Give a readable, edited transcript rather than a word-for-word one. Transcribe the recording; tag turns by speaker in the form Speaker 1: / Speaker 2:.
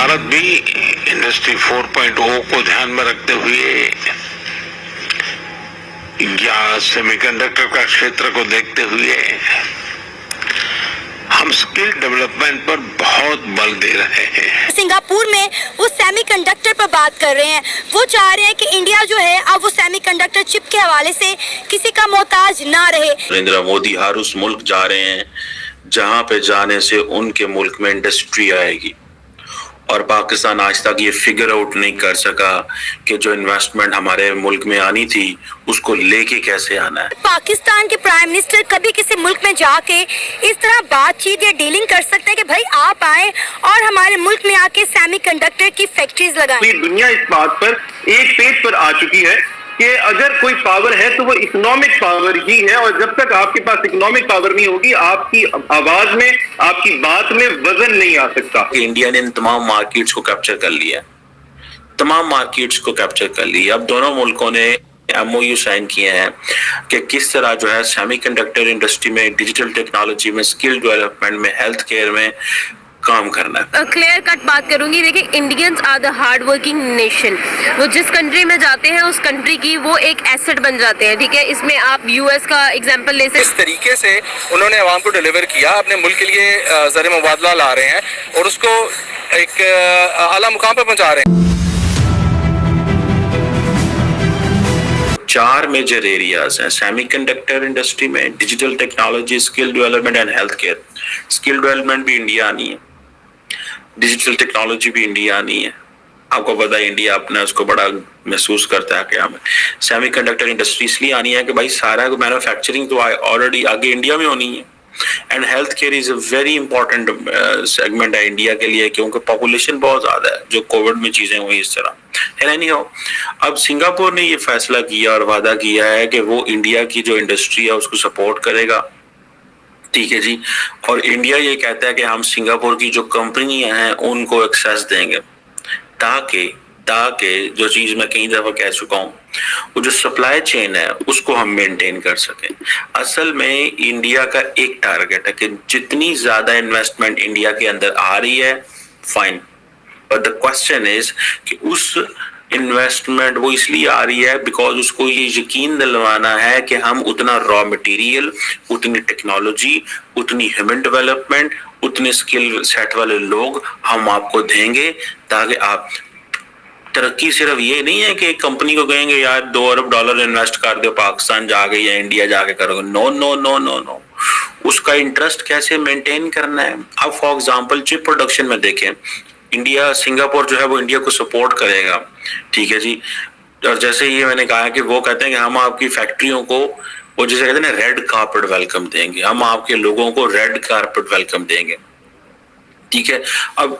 Speaker 1: भारत भी इंडस्ट्री 4.0 को ध्यान में रखते हुए या सेमीकंडक्टर का क्षेत्र को देखते हुए हम स्किल डेवलपमेंट पर बहुत बल दे रहे हैं।
Speaker 2: सिंगापुर में वो सेमीकंडक्टर पर बात कर रहे हैं। वो चाह रहे हैं कि इंडिया जो है अब वो सेमीकंडक्टर चिप के हवाले से किसी का मोहताज ना रहे।
Speaker 3: नरेंद्र मोदी हर उस मुल्क जा रहे हैं जहां पे जाने से उनके मुल्क में इंडस्ट्री आएगी, और पाकिस्तान आज तक ये फिगर आउट नहीं कर सका कि जो इन्वेस्टमेंट हमारे मुल्क में आनी थी उसको लेके कैसे आना है।
Speaker 2: पाकिस्तान के प्राइम मिनिस्टर कभी किसी मुल्क में जाके इस तरह बातचीत या डीलिंग कर सकते हैं कि भाई आप आए और हमारे मुल्क में आके सेमीकंडक्टर की फैक्ट्रीज लगाएं।
Speaker 4: दुनिया इस बात पर एक पेज पर आ चुकी है कि अगर कोई पावर है तो वो इकोनॉमिक पावर ही है, और जब तक आपके पास इकोनॉमिक पावर नहीं होगी आपकी आवाज में, आपकी बात में वजन नहीं आ सकता।
Speaker 3: इंडिया ने इन तमाम मार्केट्स को कैप्चर कर लिया, तमाम मार्केट्स को कैप्चर कर लिया। अब दोनों मुल्कों ने MOU साइन किए हैं कि किस तरह जो है सेमीकंडक्टर इंडस्ट्री में, डिजिटल टेक्नोलॉजी में, स्किल डेवलपमेंट में, हेल्थ केयर में काम करना है।
Speaker 5: क्लियर कट बात करूंगी, देखिए Indians are the hard working nation. वो जिस कंट्री में जाते हैं उस कंट्री की वो एक एसेट बन जाते हैं, ठीक है। इसमें आप US का एग्जांपल ले सकते हैं।
Speaker 6: इस तरीके से उन्होंने अवाम को डिलीवर किया, अपने मुल्क के लिए ज़र मुबादला ला रहे हैं और उसको एक आला मुकाम पर पहुंचा रहे हैं।
Speaker 3: 4 मेजर एरियाज हैं सेमीकंडक्टर इंडस्ट्री में, digital technology, skill development and health care. Skill development भी इंडिया आनी है, डिजिटल टेक्नोलॉजी भी इंडिया आनी है। आपको पता है इंडिया अपना उसको बड़ा महसूस करता है कि हमें सेमीकंडक्टर इंडस्ट्री इसलिए आनी है कि भाई सारा मैन्युफैक्चरिंग तो ऑलरेडी आगे इंडिया में होनी है। And health care is a very important segment है इंडिया के लिए, क्योंकि पॉपुलेशन बहुत ज्यादा है, जो कोविड में चीजें हुई इस तरह। एनी हाउ, अब सिंगापुर ने ये फैसला किया और वादा किया है कि वो इंडिया की जो इंडस्ट्री है उसको सपोर्ट करेगा, ठीक है जी। और इंडिया ये कहता है कि हम सिंगापुर की जो कंपनियां हैं उनको एक्सेस देंगे, ताकि जो चीज मैं कई दफा कह चुका हूँ, वो जो सप्लाई चेन है उसको हम मेंटेन कर सकें। असल में इंडिया का एक टारगेट है कि जितनी ज्यादा इन्वेस्टमेंट इंडिया के अंदर आ रही है, fine, but the question is कि उस इन्वेस्टमेंट वो इसलिए आ रही है बिकॉज उसको ये यकीन दिलवाना है कि हम उतना रॉ मटेरियल, उतनी टेक्नोलॉजी, उतनी ह्यूमन डेवलपमेंट, उतने स्किल सेट वाले लोग हम आपको देंगे, ताकि आप तरक्की सिर्फ ये नहीं है कि एक कंपनी को कहेंगे यार $2 अरब इन्वेस्ट कर दो, पाकिस्तान जाके या इंडिया जाके करोगे। No no no no no, उसका इंटरेस्ट कैसे मेंटेन करना है। अब फॉर एग्जांपल चिप प्रोडक्शन में देखें, इंडिया, सिंगापुर जो है वो इंडिया को सपोर्ट करेगा, ठीक है जी। और जैसे ये मैंने कहा कि वो कहते हैं कि हम आपकी फैक्ट्रियों को, वो जैसे कहते हैं ना, रेड कारपेट वेलकम देंगे, हम आपके लोगों को रेड कारपेट वेलकम देंगे, ठीक है। अब